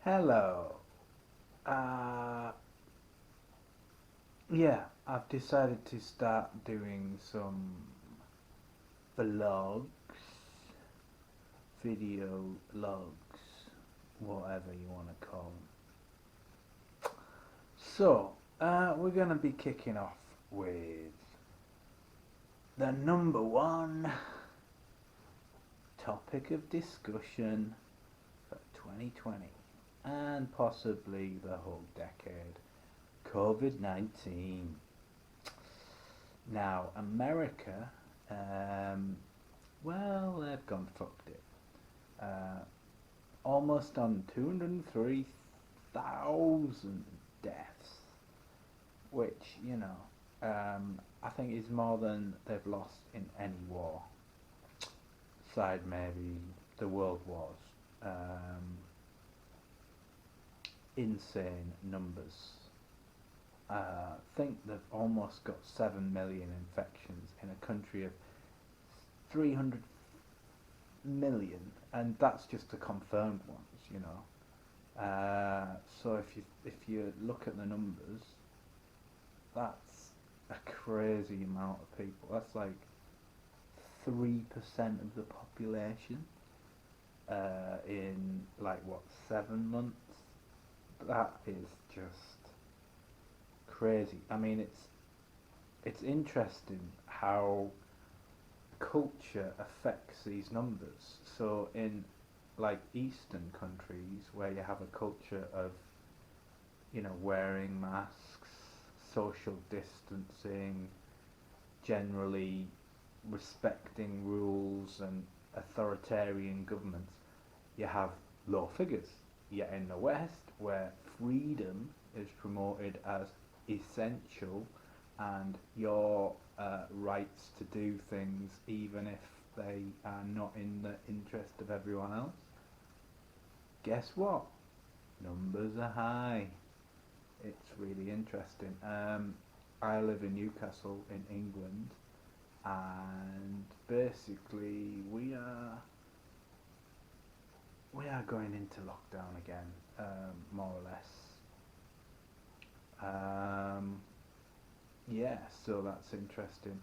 Hello. Uh, yeah, I've decided to start doing some vlogs, video logs, whatever you want to call them. We're going to be kicking off with the number one topic of discussion for 2020 and possibly the whole decade. COVID-19. Now, America, well, they've gone fucked it. Uh, Almost on 203,000 deaths, which, I think is more than they've lost in any war, aside maybe the world wars. Insane numbers. Think they've almost got 7 million infections in a country of 300 million, and that's just the confirmed ones. So if you look at the numbers, that's a crazy amount of people. That's like 3% of the population in like what 7 months. That is just crazy. I mean, it's interesting how culture affects these numbers. So in like Eastern countries where you have a culture of wearing masks, social distancing, generally respecting rules and authoritarian governments, you have low figures. Yet in the West, where freedom is promoted as essential and your rights to do things even if they are not in the interest of everyone else, guess what? Numbers are high. It's really interesting. I live in Newcastle in England, and basically we are going into lockdown again, more or less. Yeah, so that's interesting.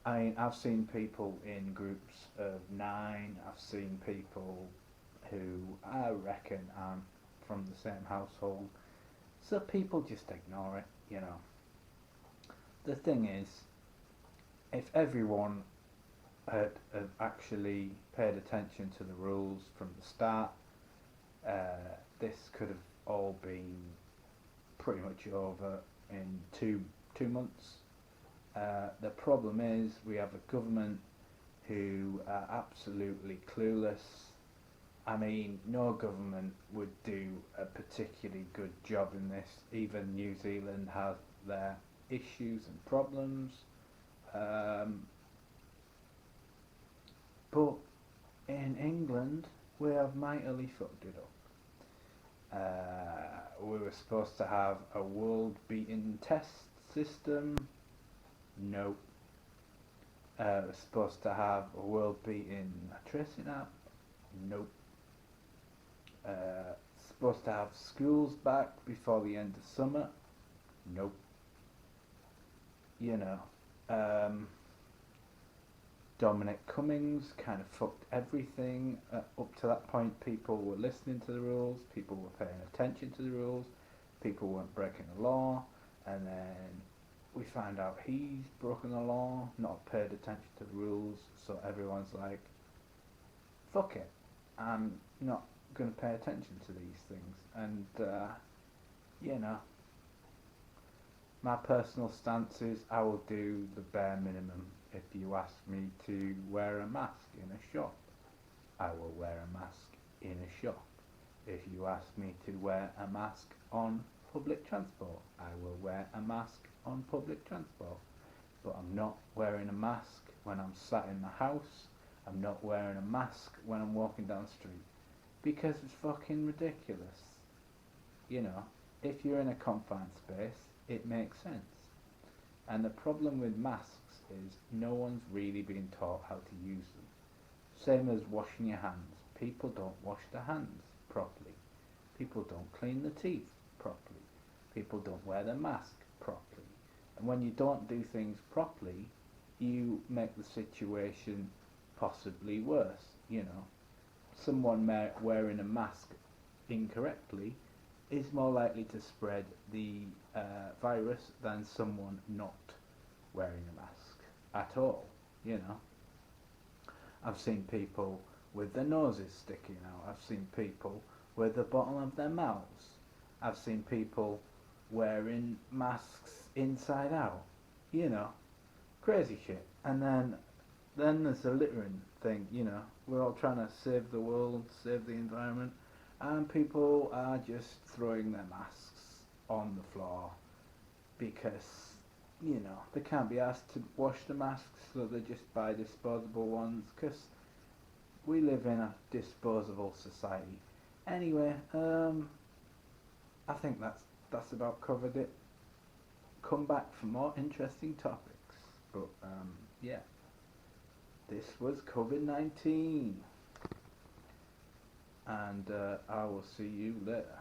I mean, I've seen people in groups of 9. I've seen people who I reckon aren't from the same household. So people just ignore it. The thing is, if everyone had actually paid attention to the rules from the start, this could have all been pretty much over in two months. The problem is we have a government who are absolutely clueless. I mean, no government would do a particularly good job in this. Even New Zealand has their issues and problems. Um, but in England, we have mightily fucked it up. We were supposed to have a world-beaten test system. Nope. We're supposed to have a world-beaten tracing app. Nope. Supposed to have schools back before the end of summer. Nope. You know, Dominic Cummings kind of fucked everything. Up to that point, people were listening to the rules, people were paying attention to the rules, people weren't breaking the law, and then we found out he's broken the law, not paid attention to the rules, so everyone's like, fuck it, I'm not going to pay attention to these things. And, you know, my personal stance is I will do the bare minimum. If you ask me to wear a mask in a shop, I will wear a mask in a shop. If you ask me to wear a mask on public transport, I will wear a mask on public transport. But I'm not wearing a mask when I'm sat in the house. I'm not wearing a mask when I'm walking down the street. Because it's fucking ridiculous. If you're in a confined space, it makes sense. And the problem with masks is no one's really being taught how to use them. Same as washing your hands. People don't wash their hands properly. People don't clean their teeth properly. People don't wear their mask properly. And when you don't do things properly, you make the situation possibly worse. You know, someone wearing a mask incorrectly is more likely to spread the virus than someone not wearing a mask at all. You know, I've seen people with their noses sticking out. I've seen people with the bottom of their mouths. I've seen people wearing masks inside out. You know, crazy shit. And then there's the littering thing. You know, we're all trying to save the world, save the environment, and people are just throwing their masks on the floor because they can't be asked to wash the masks, so they just buy disposable ones because we live in a disposable society. Anyway, I think that's about covered it. Come back for more interesting topics. But yeah, this was COVID-19, and I will see you later.